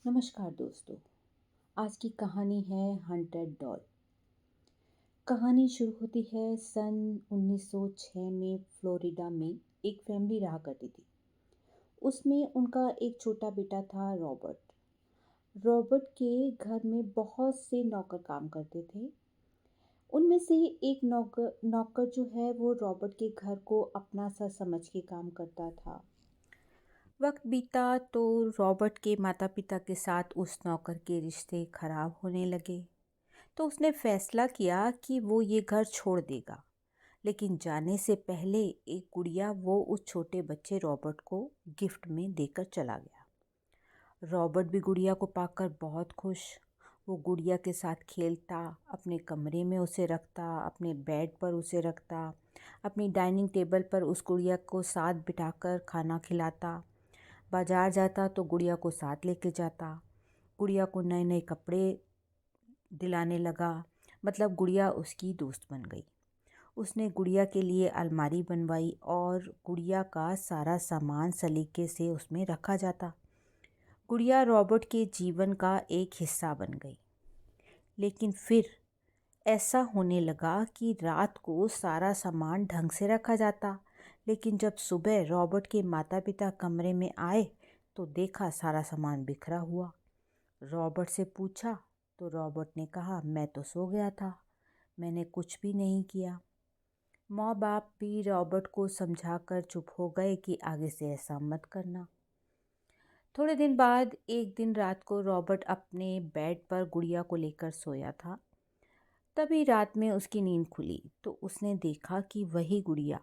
नमस्कार दोस्तों। आज की कहानी है हंटेड डॉल। कहानी शुरू होती है सन 1906 में फ्लोरिडा में। एक फैमिली रहा करती थी। उसमें उनका एक छोटा बेटा था रॉबर्ट। रॉबर्ट के घर में बहुत से नौकर काम करते थे। उनमें से एक नौकर नौकर जो है वो रॉबर्ट के घर को अपना सा समझ के काम करता था। वक्त बीता तो रॉबर्ट के माता पिता के साथ उस नौकर के रिश्ते खराब होने लगे। तो उसने फैसला किया कि वो ये घर छोड़ देगा। लेकिन जाने से पहले एक गुड़िया वो उस छोटे बच्चे रॉबर्ट को गिफ्ट में देकर चला गया। रॉबर्ट भी गुड़िया को पाकर बहुत खुश। वो गुड़िया के साथ खेलता, अपने कमरे में उसे रखता, अपने बेड पर उसे रखता, अपनी डाइनिंग टेबल पर उस गुड़िया को साथ बिठाकर खाना खिलाता। बाजार जाता तो गुड़िया को साथ लेके जाता। गुड़िया को नए नए कपड़े दिलाने लगा। मतलब गुड़िया उसकी दोस्त बन गई। उसने गुड़िया के लिए अलमारी बनवाई और गुड़िया का सारा सामान सलीके से उसमें रखा जाता। गुड़िया रॉबर्ट के जीवन का एक हिस्सा बन गई। लेकिन फिर ऐसा होने लगा कि रात को सारा सामान ढंग से रखा जाता, लेकिन जब सुबह रॉबर्ट के माता पिता कमरे में आए तो देखा सारा सामान बिखरा हुआ। रॉबर्ट से पूछा तो रॉबर्ट ने कहा, मैं तो सो गया था, मैंने कुछ भी नहीं किया। माँ बाप भी रॉबर्ट को समझाकर चुप हो गए कि आगे से ऐसा मत करना। थोड़े दिन बाद एक दिन रात को रॉबर्ट अपने बेड पर गुड़िया को लेकर सोया था। तभी रात में उसकी नींद खुली तो उसने देखा कि वही गुड़िया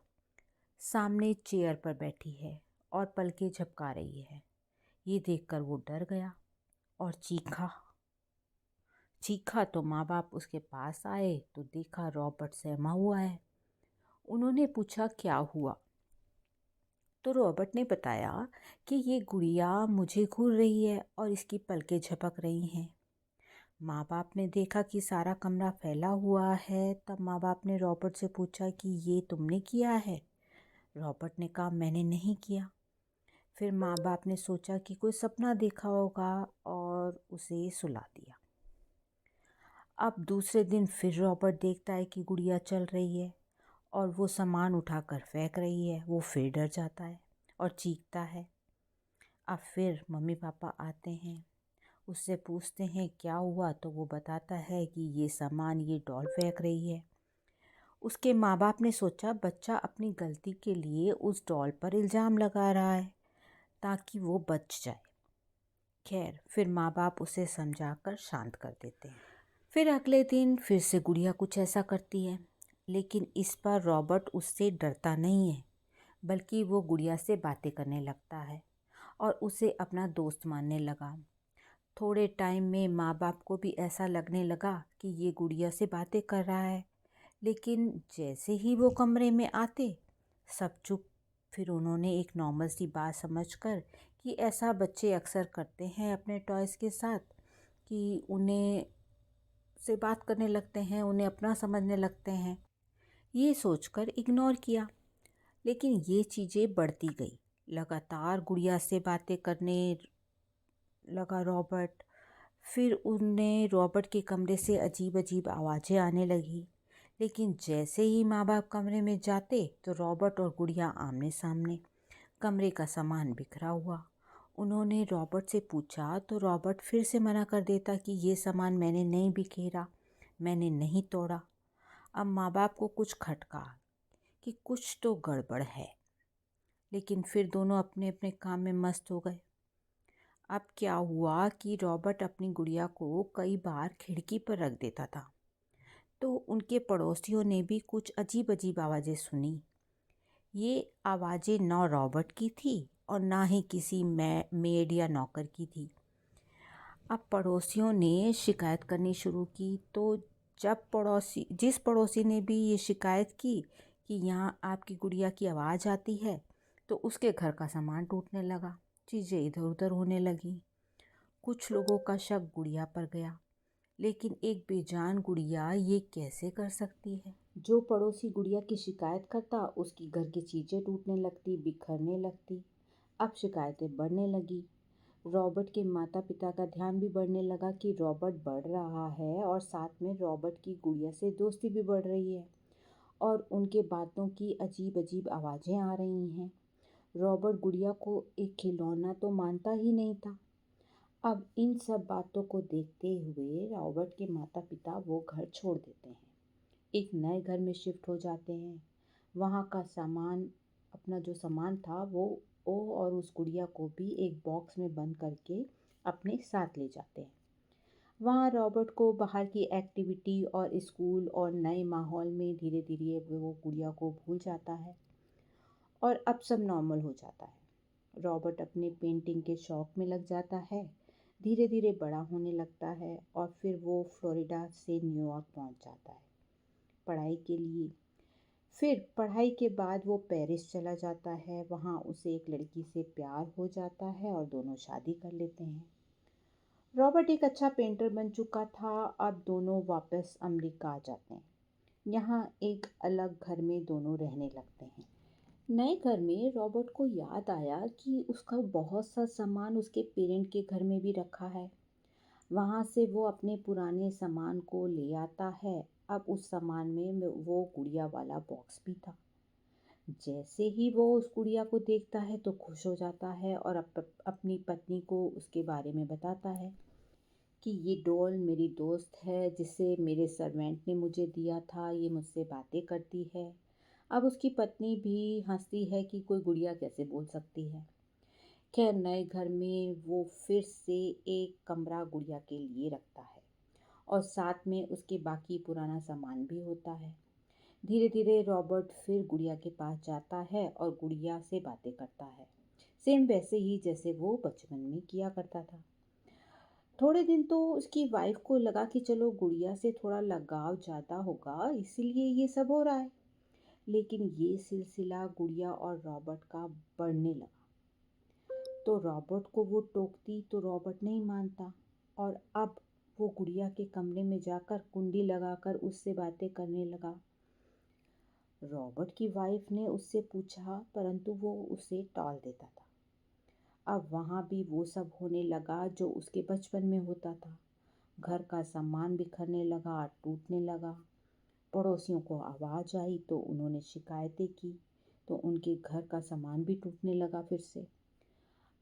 सामने चेयर पर बैठी है और पलकें झपका रही है। ये देखकर वो डर गया और चीखा। तो माँ बाप उसके पास आए तो देखा रॉबर्ट सहमा हुआ है। उन्होंने पूछा क्या हुआ। तो रॉबर्ट ने बताया कि ये गुड़िया मुझे घूर रही है और इसकी पलकें झपक रही हैं। माँ बाप ने देखा कि सारा कमरा फैला हुआ है। तब माँ बाप ने रॉबर्ट से पूछा कि ये तुमने किया है। रॉबर्ट ने कहा, मैंने नहीं किया। फिर माँ बाप ने सोचा कि कोई सपना देखा होगा और उसे सुला दिया। अब दूसरे दिन फिर रॉबर्ट देखता है कि गुड़िया चल रही है और वो सामान उठाकर फेंक रही है। वो फिर डर जाता है और चीखता है। अब फिर मम्मी पापा आते हैं, उससे पूछते हैं क्या हुआ, तो वो बताता है कि ये सामान ये डॉल फेंक रही है। उसके माँ बाप ने सोचा बच्चा अपनी गलती के लिए उस डॉल पर इल्ज़ाम लगा रहा है ताकि वो बच जाए। खैर, फिर माँ बाप उसे समझाकर शांत कर देते हैं। फिर अगले दिन फिर से गुड़िया कुछ ऐसा करती है, लेकिन इस बार रॉबर्ट उससे डरता नहीं है, बल्कि वो गुड़िया से बातें करने लगता है और उसे अपना दोस्त मानने लगा। थोड़े टाइम में माँ बाप को भी ऐसा लगने लगा कि ये गुड़िया से बातें कर रहा है, लेकिन जैसे ही वो कमरे में आते सब चुप। फिर उन्होंने एक नॉर्मल सी बात समझकर कि ऐसा बच्चे अक्सर करते हैं अपने टॉयज़ के साथ कि उन्हें से बात करने लगते हैं, उन्हें अपना समझने लगते हैं, ये सोचकर इग्नोर किया। लेकिन ये चीज़ें बढ़ती गई। लगातार गुड़िया से बातें करने लगा रॉबर्ट। फिर उन्हें रॉबर्ट के कमरे से अजीब अजीब आवाज़ें आने लगी। लेकिन जैसे ही माँ बाप कमरे में जाते तो रॉबर्ट और गुड़िया आमने सामने, कमरे का सामान बिखरा हुआ। उन्होंने रॉबर्ट से पूछा तो रॉबर्ट फिर से मना कर देता कि ये सामान मैंने नहीं बिखेरा, मैंने नहीं तोड़ा। अब माँ बाप को कुछ खटका कि कुछ तो गड़बड़ है, लेकिन फिर दोनों अपने अपने काम में मस्त हो गए। अब क्या हुआ कि रॉबर्ट अपनी गुड़िया को कई बार खिड़की पर रख देता था, तो उनके पड़ोसियों ने भी कुछ अजीब अजीब आवाज़ें सुनी। ये आवाज़ें ना रॉबर्ट की थी और ना ही किसी मेड या नौकर की थी। अब पड़ोसियों ने शिकायत करनी शुरू की। तो जिस पड़ोसी ने भी ये शिकायत की कि यहाँ आपकी गुड़िया की आवाज़ आती है, तो उसके घर का सामान टूटने लगा, चीज़ें इधर उधर होने लगी। कुछ लोगों का शक गुड़िया पर गया, लेकिन एक बेजान गुड़िया ये कैसे कर सकती है। जो पड़ोसी गुड़िया की शिकायत करता उसकी घर की चीज़ें टूटने लगती, बिखरने लगती। अब शिकायतें बढ़ने लगी। रॉबर्ट के माता पिता का ध्यान भी बढ़ने लगा कि रॉबर्ट बढ़ रहा है और साथ में रॉबर्ट की गुड़िया से दोस्ती भी बढ़ रही है और उनके बातों की अजीब अजीब आवाज़ें आ रही हैं। रॉबर्ट गुड़िया को एक खिलौना तो मानता ही नहीं था। अब इन सब बातों को देखते हुए रॉबर्ट के माता पिता वो घर छोड़ देते हैं, एक नए घर में शिफ्ट हो जाते हैं। वहाँ का सामान, अपना जो सामान था वो और उस गुड़िया को भी एक बॉक्स में बंद करके अपने साथ ले जाते हैं। वहाँ रॉबर्ट को बाहर की एक्टिविटी और स्कूल और नए माहौल में धीरे धीरे वो गुड़िया को भूल जाता है और अब सब नॉर्मल हो जाता है। रॉबर्ट अपने पेंटिंग के शौक में लग जाता है, धीरे धीरे बड़ा होने लगता है और फिर वो फ्लोरिडा से न्यूयॉर्क पहुंच जाता है पढ़ाई के लिए। फिर पढ़ाई के बाद वो पेरिस चला जाता है। वहाँ उसे एक लड़की से प्यार हो जाता है और दोनों शादी कर लेते हैं। रॉबर्ट एक अच्छा पेंटर बन चुका था। अब दोनों वापस अमेरिका आ जाते हैं। यहाँ एक अलग घर में दोनों रहने लगते हैं। नए घर में रॉबर्ट को याद आया कि उसका बहुत सा सामान उसके पेरेंट के घर में भी रखा है। वहाँ से वो अपने पुराने सामान को ले आता है। अब उस सामान में वो गुड़िया वाला बॉक्स भी था। जैसे ही वो उस गुड़िया को देखता है तो खुश हो जाता है और अपनी पत्नी को उसके बारे में बताता है कि ये डॉल मेरी दोस्त है जिसे मेरे सर्वेंट ने मुझे दिया था, ये मुझसे बातें करती है। अब उसकी पत्नी भी हंसती है कि कोई गुड़िया कैसे बोल सकती है। खैर नए घर में वो फिर से एक कमरा गुड़िया के लिए रखता है और साथ में उसके बाकी पुराना सामान भी होता है। धीरे धीरे रॉबर्ट फिर गुड़िया के पास जाता है और गुड़िया से बातें करता है, सेम वैसे ही जैसे वो बचपन में किया करता था। थोड़े दिन तो उसकी वाइफ को लगा कि चलो गुड़िया से थोड़ा लगाव ज़्यादा होगा इसीलिए ये सब हो रहा है। लेकिन ये सिलसिला गुड़िया और रॉबर्ट का बढ़ने लगा। तो रॉबर्ट को वो टोकती तो रॉबर्ट नहीं मानता और अब वो गुड़िया के कमरे में जाकर कुंडी लगाकर उससे बातें करने लगा। रॉबर्ट की वाइफ ने उससे पूछा परंतु वो उसे टाल देता था। अब वहाँ भी वो सब होने लगा जो उसके बचपन में होता था। घर का सामान बिखरने लगा, टूटने लगा। पड़ोसियों को आवाज़ आई तो उन्होंने शिकायतें की तो उनके घर का सामान भी टूटने लगा फिर से।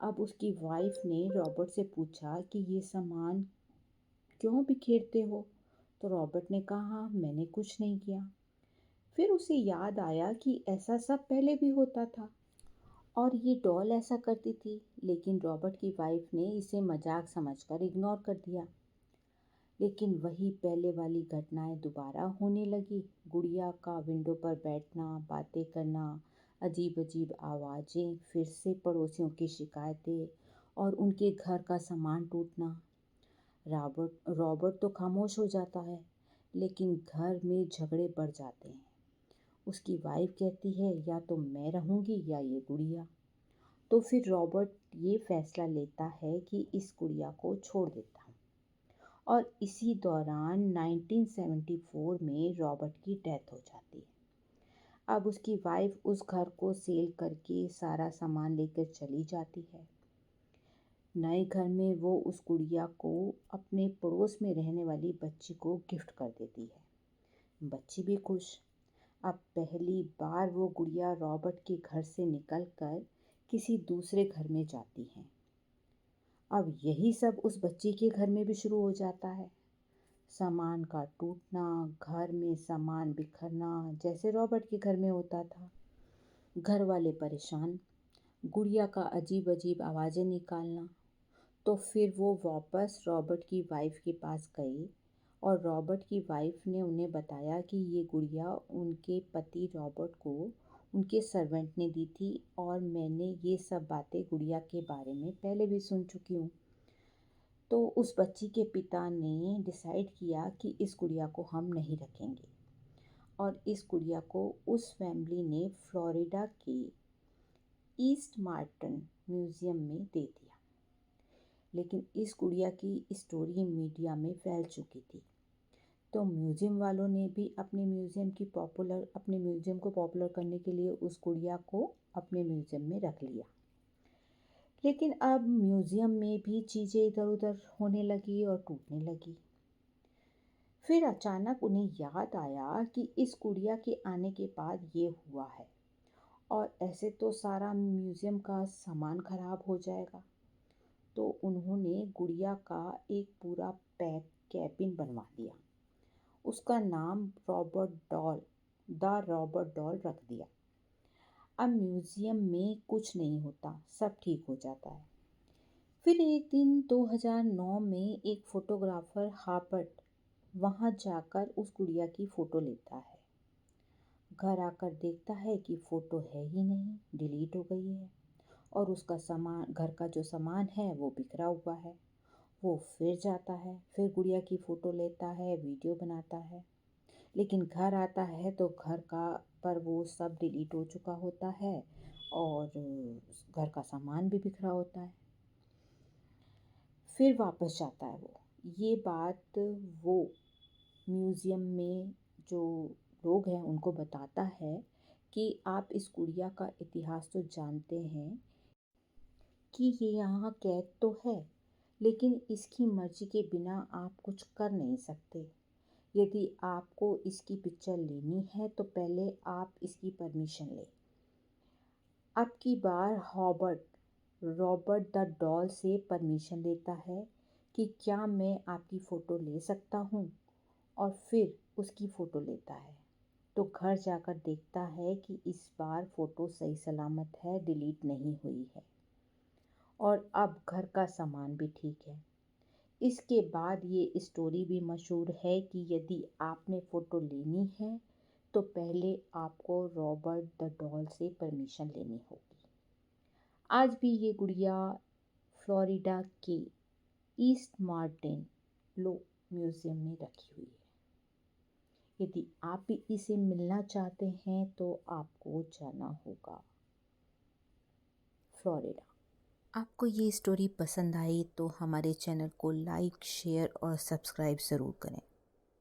अब उसकी वाइफ ने रॉबर्ट से पूछा कि ये सामान क्यों बिखेरते हो? तो रॉबर्ट ने कहा मैंने कुछ नहीं किया। फिर उसे याद आया कि ऐसा सब पहले भी होता था और ये डॉल ऐसा करती थी, लेकिन रॉबर्ट की वाइफ ने इसे मजाक समझकर इग्नोर कर दिया। लेकिन वही पहले वाली घटनाएं दोबारा होने लगी। गुड़िया का विंडो पर बैठना, बातें करना, अजीब अजीब आवाज़ें, फिर से पड़ोसियों की शिकायतें और उनके घर का सामान टूटना। रॉबर्ट तो खामोश हो जाता है, लेकिन घर में झगड़े बढ़ जाते हैं। उसकी वाइफ कहती है या तो मैं रहूँगी या ये गुड़िया। तो फिर रॉबर्ट ये फैसला लेता है कि इस गुड़िया को छोड़ देता हूँ। और इसी दौरान 1974 में रॉबर्ट की डेथ हो जाती है। अब उसकी वाइफ उस घर को सेल करके सारा सामान लेकर चली जाती है। नए घर में वो उस गुड़िया को अपने पड़ोस में रहने वाली बच्ची को गिफ्ट कर देती है। बच्ची भी खुश। अब पहली बार वो गुड़िया रॉबर्ट के घर से निकलकर किसी दूसरे घर में जाती है। अब यही सब उस बच्ची के घर में भी शुरू हो जाता है। सामान का टूटना, घर में सामान बिखरना जैसे रॉबर्ट के घर में होता था। घर वाले परेशान, गुड़िया का अजीब अजीब आवाज़ें निकालना। तो फिर वो वापस रॉबर्ट की वाइफ के पास गए और रॉबर्ट की वाइफ ने उन्हें बताया कि ये गुड़िया उनके पति रॉबर्ट को उनके सर्वेंट ने दी थी और मैंने ये सब बातें गुड़िया के बारे में पहले भी सुन चुकी हूँ। तो उस बच्ची के पिता ने डिसाइड किया कि इस गुड़िया को हम नहीं रखेंगे और इस गुड़िया को उस फैमिली ने फ्लोरिडा के ईस्ट मार्टन म्यूज़ियम में दे दिया। लेकिन इस गुड़िया की स्टोरी मीडिया में फैल चुकी थी तो म्यूज़ियम वालों ने भी अपने म्यूज़ियम को पॉपुलर करने के लिए उस गुड़िया को अपने म्यूज़ियम में रख लिया। लेकिन अब म्यूज़ियम में भी चीज़ें इधर-उधर होने लगी और टूटने लगी। फिर अचानक उन्हें याद आया कि इस गुड़िया के आने के बाद ये हुआ है और ऐसे तो सारा म्यूज़ियम का सामान खराब हो जाएगा। तो उन्होंने गुड़िया का एक पूरा पैक केबिन बनवा दिया। उसका नाम Robert doll the Robert doll रख दिया। अब म्यूज़ियम में कुछ नहीं होता, सब ठीक हो जाता है। फिर एक दिन 2009 में एक फोटोग्राफर हार्पर्ट वहाँ जाकर उस गुड़िया की फ़ोटो लेता है। घर आकर देखता है कि फ़ोटो है ही नहीं, डिलीट हो गई है और उसका सामान, घर का जो सामान है वो बिखरा हुआ है। वो फिर जाता है, फिर गुड़िया की फ़ोटो लेता है, वीडियो बनाता है, लेकिन घर आता है तो घर का पर वो सब डिलीट हो चुका होता है और घर का सामान भी बिखरा होता है। फिर वापस जाता है वो। ये बात वो म्यूज़ियम में जो लोग हैं उनको बताता है कि आप इस गुड़िया का इतिहास तो जानते हैं कि ये यहाँ कैद तो है, लेकिन इसकी मर्ज़ी के बिना आप कुछ कर नहीं सकते। यदि आपको इसकी पिक्चर लेनी है तो पहले आप इसकी परमिशन लें। अब की बार रॉबर्ट द डॉल से परमिशन लेता है कि क्या मैं आपकी फ़ोटो ले सकता हूँ, और फिर उसकी फ़ोटो लेता है। तो घर जाकर देखता है कि इस बार फ़ोटो सही सलामत है, डिलीट नहीं हुई है और अब घर का सामान भी ठीक है। इसके बाद ये स्टोरी भी मशहूर है कि यदि आपने फ़ोटो लेनी है तो पहले आपको रॉबर्ट द डॉल से परमिशन लेनी होगी। आज भी ये गुड़िया फ्लोरिडा के ईस्ट मार्टिन लो म्यूज़ियम में रखी हुई है। यदि आप भी इसे मिलना चाहते हैं तो आपको जाना होगा फ्लोरिडा। आपको ये स्टोरी पसंद आई तो हमारे चैनल को लाइक, शेयर और सब्सक्राइब ज़रूर करें।